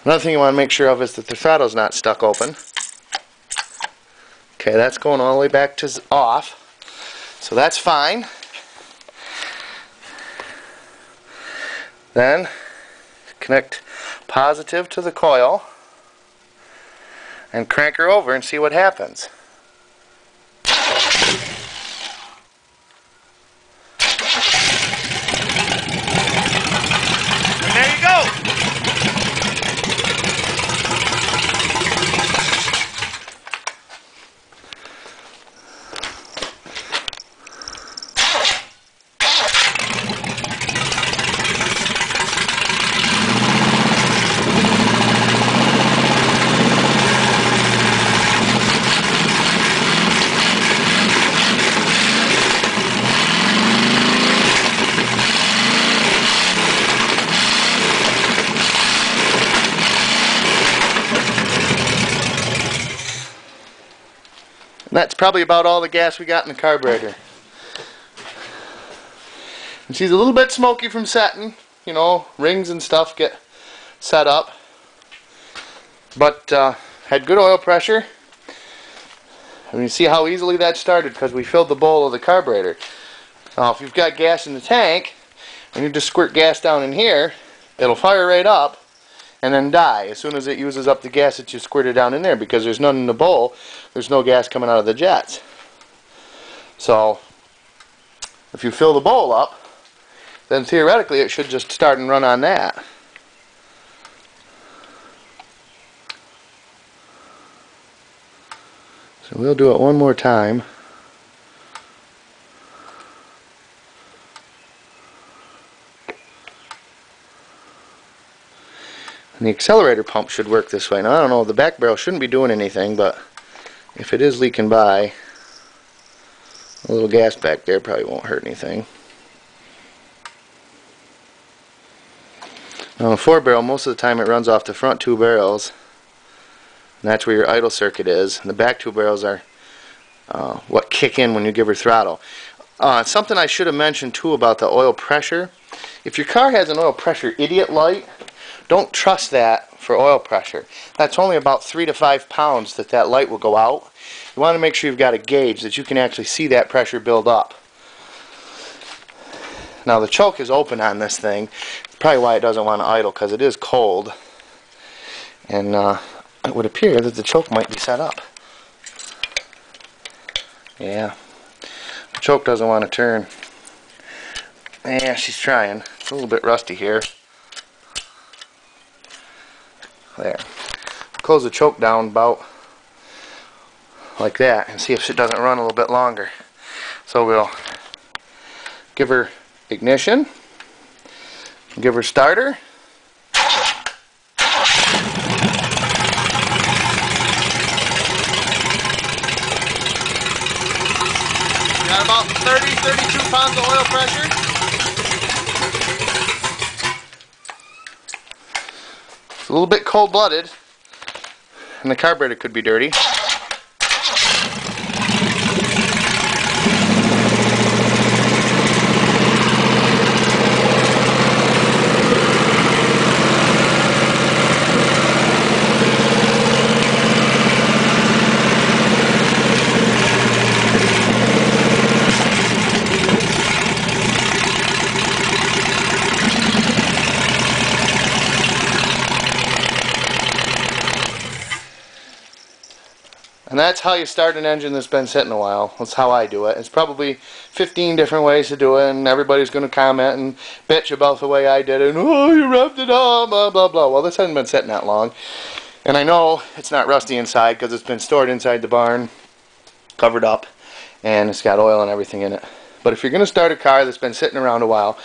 Another thing you want to make sure of is that the throttle's not stuck open. Okay, that's going all the way back to off, so that's fine. Then connect positive to the coil and crank her over and see what happens. And there you go. And that's probably about all the gas we got in the carburetor. And she's a little bit smoky from setting, you know, rings and stuff get set up. But had good oil pressure. And you see how easily that started because we filled the bowl of the carburetor. Now if you've got gas in the tank and you just squirt gas down in here, it'll fire right up and then die as soon as it uses up the gas that you squirted down in there, because there's none in the bowl, there's no gas coming out of the jets. So if you fill the bowl up, then theoretically it should just start and run on that. So we'll do it one more time. And the accelerator pump should work this way. Now I don't know, the back barrel shouldn't be doing anything, but if it is leaking by, a little gas back there probably won't hurt anything. Now on a 4-barrel, most of the time it runs off the front 2 barrels, and that's where your idle circuit is. And the back 2 barrels are what kick in when you give her throttle. Something I should have mentioned too about the oil pressure. If your car has an oil pressure idiot light, don't trust that for oil pressure. That's only about 3 to 5 pounds that light will go out. You want to make sure you've got a gauge that you can actually see that pressure build up. Now the choke is open on this thing. That's probably why it doesn't want to idle, because it is cold. And it would appear that the choke might be set up. Yeah, the choke doesn't want to turn. Yeah, she's trying. It's a little bit rusty here. There. Close the choke down about like that and see if it doesn't run a little bit longer. So we'll give her ignition, give her starter. Got about 32 pounds of oil pressure. A little bit cold-blooded, and the carburetor could be dirty. And that's how you start an engine that's been sitting a while. That's how I do it. It's probably 15 different ways to do it, and everybody's going to comment and bitch about the way I did it. Oh, you revved it up, blah, blah, blah. Well, this hasn't been sitting that long. And I know it's not rusty inside because it's been stored inside the barn, covered up, and it's got oil and everything in it. But if you're going to start a car that's been sitting around a while,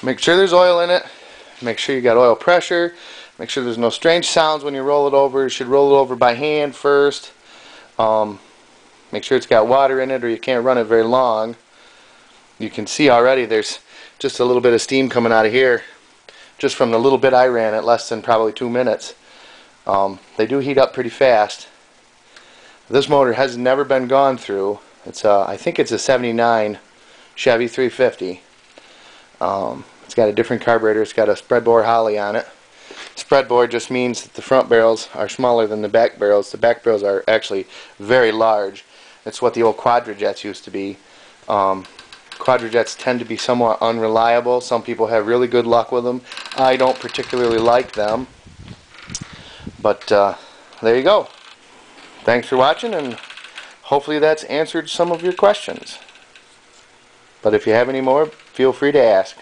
make sure there's oil in it, make sure you got oil pressure, make sure there's no strange sounds when you roll it over. You should roll it over by hand first. Make sure it's got water in it or you can't run it very long. You can see already there's just a little bit of steam coming out of here just from the little bit I ran at less than probably 2 minutes. They do heat up pretty fast. This motor has never been gone through. It's I think it's a 79 Chevy 350. It's got a different carburetor. It's got a spread bore Holly on it. Spreadboard just means that the front barrels are smaller than the back barrels. The back barrels are actually very large. It's what the old Quadrajets used to be. Quadrajets tend to be somewhat unreliable. Some people have really good luck with them. I don't particularly like them. But there you go. Thanks for watching, and hopefully that's answered some of your questions. But if you have any more, feel free to ask.